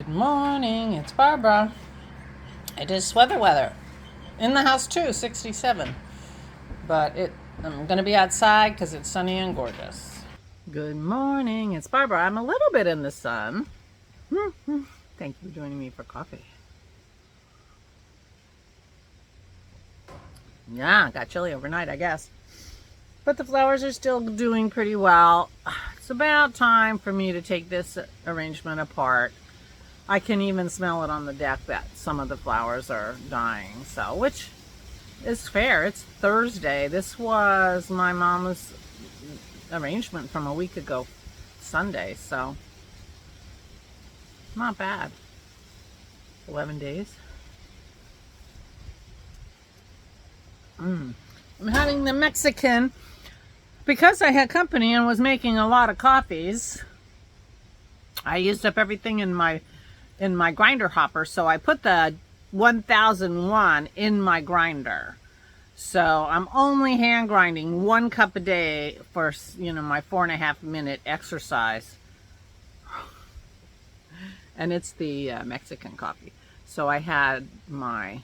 Good morning, it's Barbara. It is weather. In the house too, 67. But I'm going to be outside because it's sunny and gorgeous. Good morning, it's Barbara. I'm a little bit in the sun. Thank you for joining me for coffee. Yeah, got chilly overnight, I guess. But the flowers are still doing pretty well. It's about time for me to take this arrangement apart. I can even smell it on the deck that some of the flowers are dying. So, which is fair. It's Thursday. This was my mom's arrangement from a week ago, Sunday. So, not bad. 11 days. I'm having the Mexican because I had company and was making a lot of coffees. I used up everything in my grinder hopper, so I put the 1001 in my grinder. So I'm only hand grinding 1 cup a day for, my 4.5 minute exercise. And it's the Mexican coffee. So I had my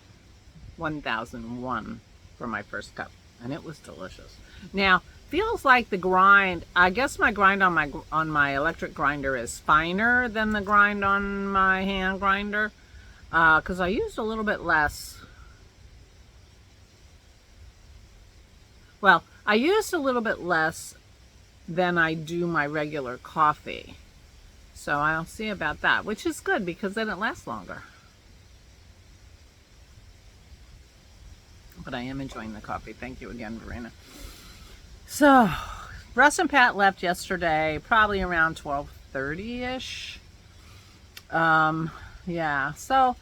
1001 for my first cup, and it was delicious. Now, feels like the grind, I guess my grind on my electric grinder is finer than the grind on my hand grinder, because I used a little bit less. Well, I used a little bit less than I do my regular coffee. So I'll see about that, which is good because then it lasts longer. But I am enjoying the coffee. Thank you again, Verena. So, Russ and Pat left yesterday, probably around 12:30-ish. Yeah, so,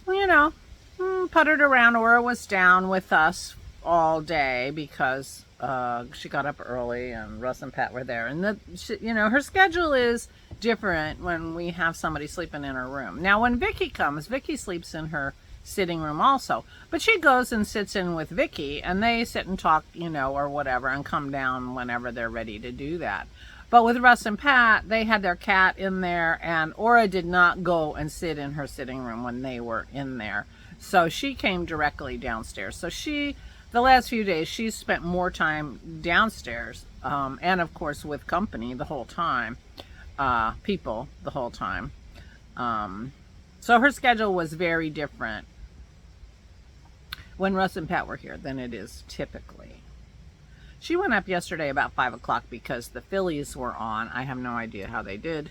puttered around. Aura was down with us all day because she got up early and Russ and Pat were there. And, her schedule is different when we have somebody sleeping in her room. Now, when Vicky comes, Vicky sleeps in her sitting room also, but she goes and sits in with Vicky and they sit and talk, or whatever, and come down whenever they're ready to do that. But with Russ and Pat, they had their cat in there, and Aura did not go and sit in her sitting room when they were in there. So she came directly downstairs. So the last few days, she's spent more time downstairs, and of course with company the whole time, people the whole time. So her schedule was very different when Russ and Pat were here than it is typically. She went up yesterday about 5 o'clock because the Phillies were on. I have no idea how they did.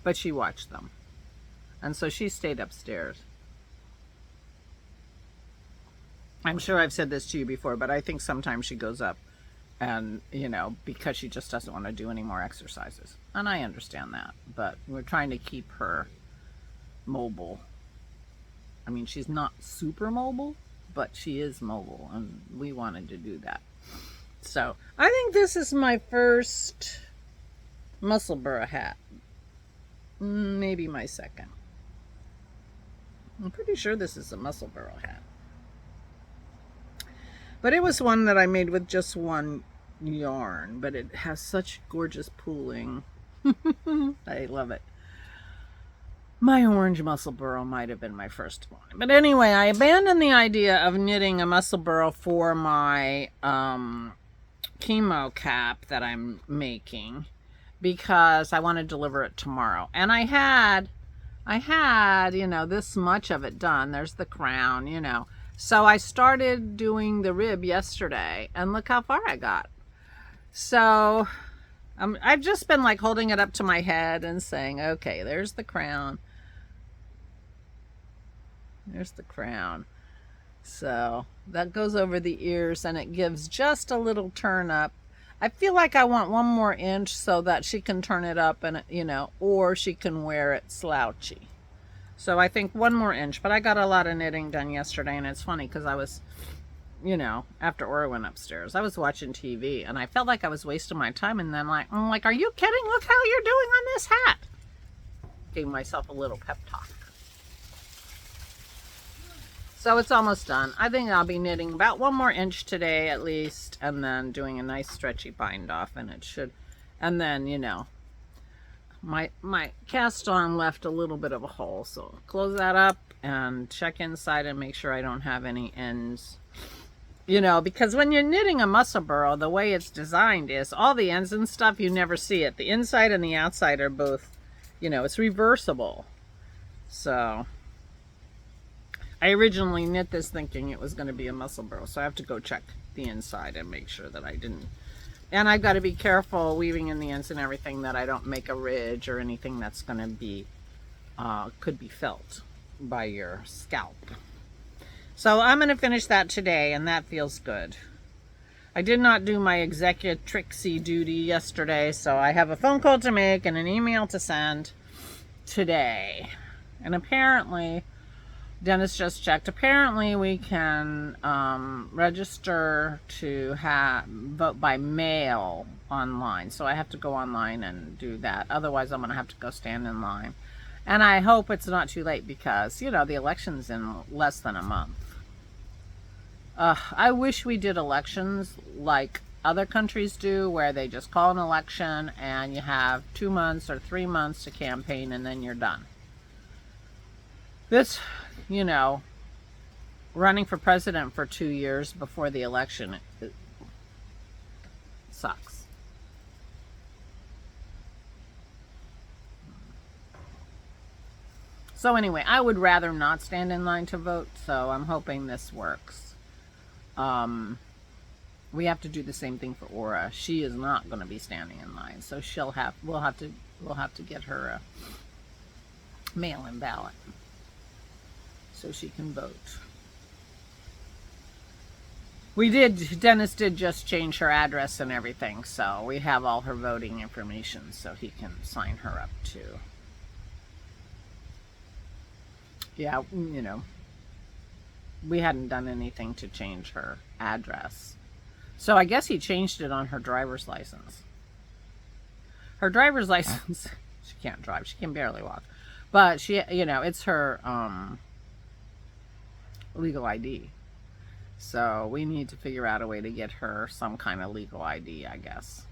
But she watched them. And so she stayed upstairs. I'm sure I've said this to you before, but I think sometimes she goes up and, because she just doesn't want to do any more exercises. And I understand that. But we're trying to keep her mobile. I mean, she's not super mobile, but she is mobile, and we wanted to do that. So, I think this is my first Musselburgh hat. Maybe my second. I'm pretty sure this is a Musselburgh hat. But it was one that I made with just one yarn, but it has such gorgeous pooling. I love it. My orange Musselburgh might have been my first one. But anyway, I abandoned the idea of knitting a Musselburgh for my chemo cap that I'm making because I want to deliver it tomorrow. And I had, this much of it done. There's the crown, So I started doing the rib yesterday, and look how far I got. So I've just been like holding it up to my head and saying, okay, there's the crown. There's the crown. So that goes over the ears and it gives just a little turn up. I feel like I want 1 more inch so that she can turn it up and, or she can wear it slouchy. So I think 1 more inch, but I got a lot of knitting done yesterday, and it's funny because I was, after Aura went upstairs, I was watching TV and I felt like I was wasting my time, and then I'm like, are you kidding? Look how you're doing on this hat. Gave myself a little pep talk. So it's almost done. I think I'll be knitting about 1 more inch today at least, and then doing a nice stretchy bind off, and it should, and then, my cast on left a little bit of a hole, so close that up and check inside and make sure I don't have any ends. You know, because when you're knitting a muscle burrow, the way it's designed is all the ends and stuff, you never see it. The inside and the outside are both, you know, it's reversible. So I originally knit this thinking it was going to be a muscle burrow, so I have to go check the inside and make sure that I didn't. And I've got to be careful weaving in the ends and everything that I don't make a ridge or anything that's going to be, could be felt by your scalp. So I'm going to finish that today, and that feels good. I did not do my executrixy duty yesterday, so I have a phone call to make and an email to send today. And apparently, Dennis just checked, apparently we can register to vote by mail online. So I have to go online and do that. Otherwise, I'm going to have to go stand in line. And I hope it's not too late because, you know, the election's in less than a month. I wish we did elections like other countries do, where they just call an election and you have 2 months or 3 months to campaign and then you're done. This, you know, running for president for 2 years before the election, it sucks. So anyway, I would rather not stand in line to vote, so I'm hoping this works. We have to do the same thing for Aura. She is not going to be standing in line, so we'll have to get her a mail-in ballot so she can vote. Dennis did just change her address and everything, so we have all her voting information so he can sign her up too. Yeah, you know, we hadn't done anything to change her address. So I guess he changed it on her driver's license. Her driver's license, she can't drive, she can barely walk. But she, you know, it's her legal ID. So we need to figure out a way to get her some kind of legal ID, I guess.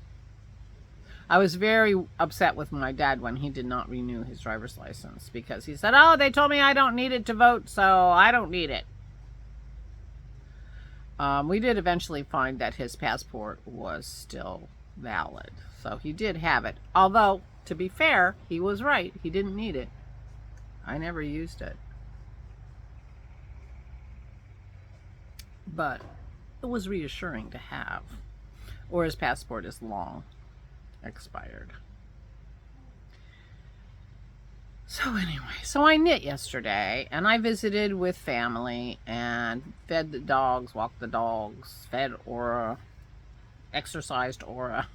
I was very upset with my dad when he did not renew his driver's license because he said, oh, they told me I don't need it to vote, so I don't need it. We did eventually find that his passport was still valid. So he did have it. Although, to be fair, he was right. He didn't need it. I never used it. But it was reassuring to have. Or his passport is long expired. So anyway, so I knit yesterday, and I visited with family and fed the dogs, walked the dogs, fed Aura, exercised Aura.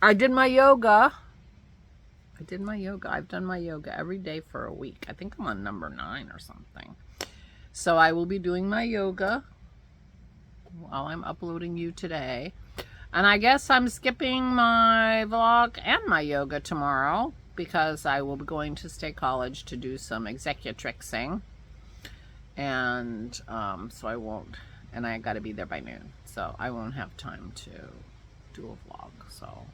I did my yoga. I've done my yoga every day for a week. I think I'm on number 9 or something. So I will be doing my yoga while I'm uploading you today. And I guess I'm skipping my vlog and my yoga tomorrow because I will be going to State College to do some executrixing. And so I won't, and I got to be there by noon. So I won't have time to do a vlog. So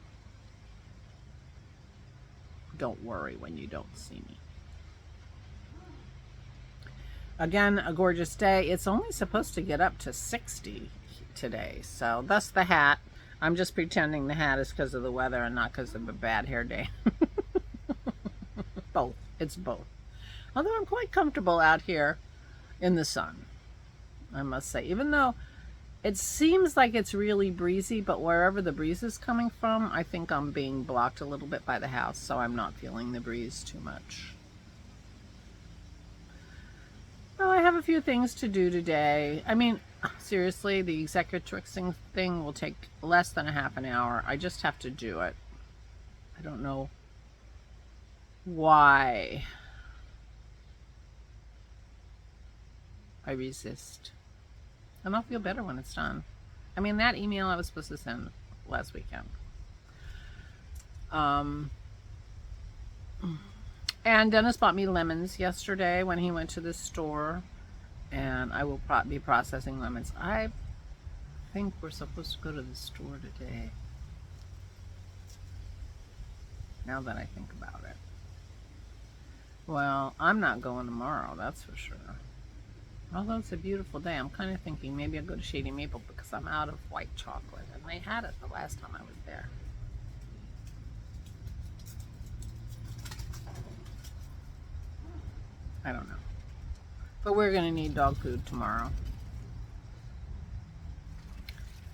don't worry when you don't see me. Again, a gorgeous day. It's only supposed to get up to 60 today. So thus the hat. I'm just pretending the hat is because of the weather and not because of a bad hair day. Both. It's both. Although I'm quite comfortable out here in the sun, I must say. Even though it seems like it's really breezy, but wherever the breeze is coming from, I think I'm being blocked a little bit by the house, so I'm not feeling the breeze too much. Well, I have a few things to do today. I mean, seriously, the executrixing thing will take less than a half an hour. I just have to do it. I don't know why I resist. And I'll feel better when it's done. I mean, that email I was supposed to send last weekend. And Dennis bought me lemons yesterday when he went to the store. And I will be processing lemons. I think we're supposed to go to the store today. now that I think about it. Well, I'm not going tomorrow, that's for sure. Although it's a beautiful day, I'm kind of thinking maybe I'll go to Shady Maple because I'm out of white chocolate. And they had it the last time I was there. I don't know. But we're going to need dog food tomorrow.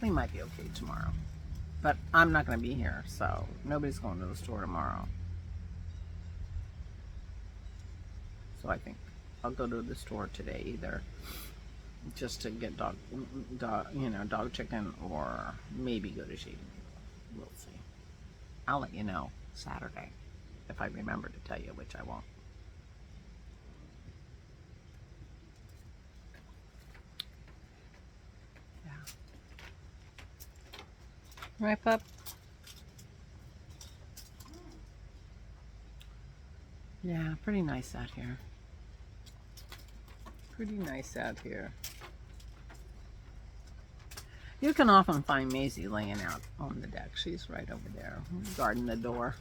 We might be okay tomorrow. But I'm not going to be here, so nobody's going to the store tomorrow. So I think I'll go to the store today either, just to get dog chicken, or maybe go to Shady Maple. We'll see. I'll let you know Saturday if I remember to tell you, which I won't. Yeah. Right, pup? Yeah, pretty nice out here. Pretty nice out here. You can often find Maisie laying out on the deck. She's right over there, guarding the door.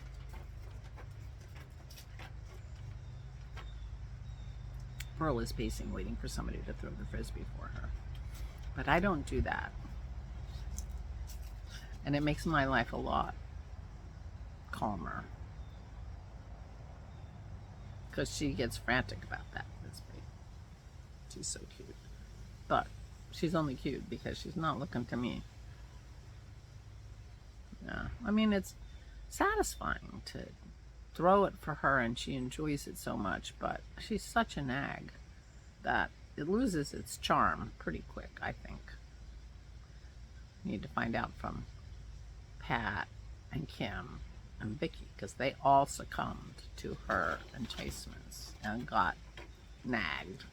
Pearl is pacing, waiting for somebody to throw the frisbee for her. But I don't do that. And it makes my life a lot calmer. Because she gets frantic about that frisbee. She's so cute. But she's only cute because she's not looking to me. Yeah, I mean, it's satisfying to throw it for her and she enjoys it so much, but she's such a nag that it loses its charm pretty quick, I think. Need to find out from Pat and Kim and Vicky, because they all succumbed to her enticements and got nagged.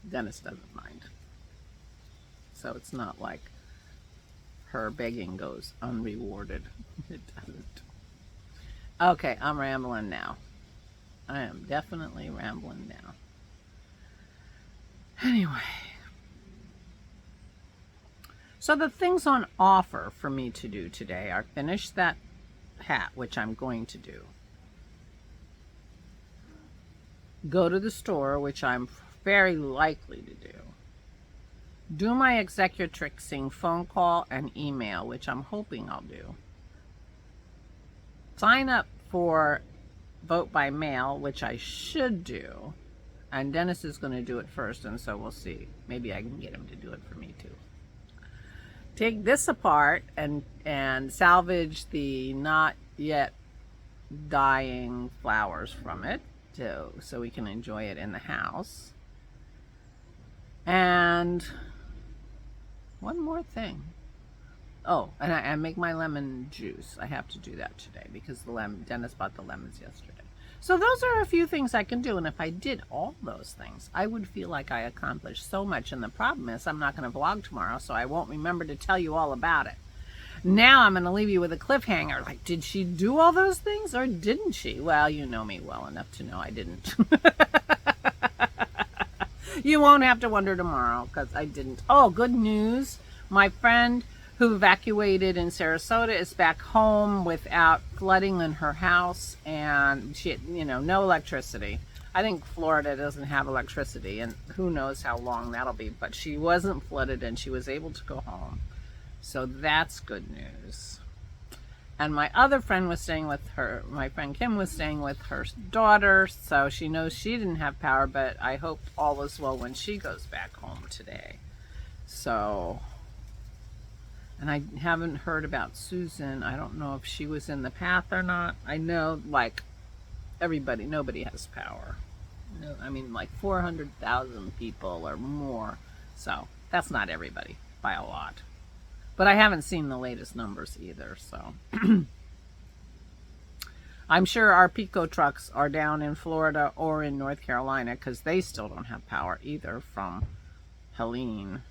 Dennis doesn't mind. So it's not like her begging goes unrewarded. It doesn't. Okay, I'm rambling now. I am definitely rambling now. Anyway. So the things on offer for me to do today are finish that hat, which I'm going to do. Go to the store, which I'm very likely to do. Do my executrixing phone call and email, which I'm hoping I'll do. Sign up for vote by mail, which I should do. And Dennis is going to do it first, and so we'll see. Maybe I can get him to do it for me too. Take this apart and salvage the not yet dying flowers from it, so we can enjoy it in the house. And one more thing. Oh, and I make my lemon juice. I have to do that today because Dennis bought the lemons yesterday. So those are a few things I can do, and if I did all those things, I would feel like I accomplished so much, and the problem is I'm not going to vlog tomorrow, so I won't remember to tell you all about it. Now I'm going to leave you with a cliffhanger, like, did she do all those things, or didn't she? Well, you know me well enough to know I didn't. You won't have to wonder tomorrow, because I didn't. Oh, good news. My friend who evacuated in Sarasota is back home without flooding in her house, and she, no electricity. I think Florida doesn't have electricity, and who knows how long that'll be, but she wasn't flooded and she was able to go home. So that's good news. And my other friend was staying with her, my friend Kim was staying with her daughter, so she knows she didn't have power, but I hope all is well when she goes back home today. So, and I haven't heard about Susan. I don't know if she was in the path or not. I know, like, nobody has power. I mean, like 400,000 people or more. So that's not everybody by a lot. But I haven't seen the latest numbers either, so. I'm sure our Pico trucks are down in Florida or in North Carolina because they still don't have power either from Helene.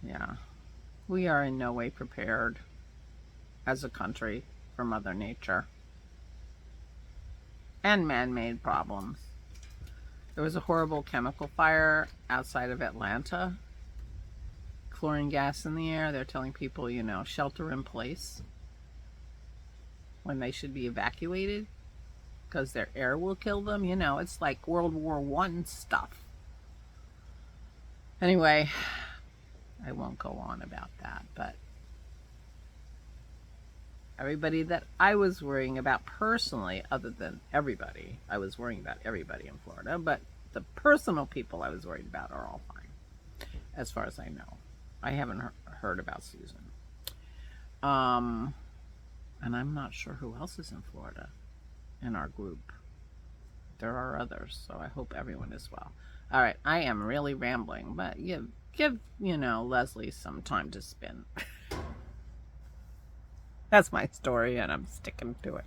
Yeah. We are in no way prepared as a country for Mother Nature. And man-made problems. There was a horrible chemical fire outside of Atlanta chlorine gas in the air. They're telling people, you know, shelter in place when they should be evacuated because their air will kill them. You know, it's like World War I stuff. Anyway, I won't go on about that, but everybody that I was worrying about personally, other than everybody, I was worrying about everybody in Florida, but the personal people I was worried about are all fine, as far as I know. I haven't heard about Susan. And I'm not sure who else is in Florida in our group. There are others, so I hope everyone is well. All right, I am really rambling, but give you know, Leslie some time to spin. That's my story, and I'm sticking to it.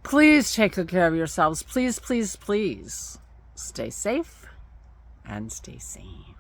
Please take good care of yourselves. Please, please, please stay safe and stay sane.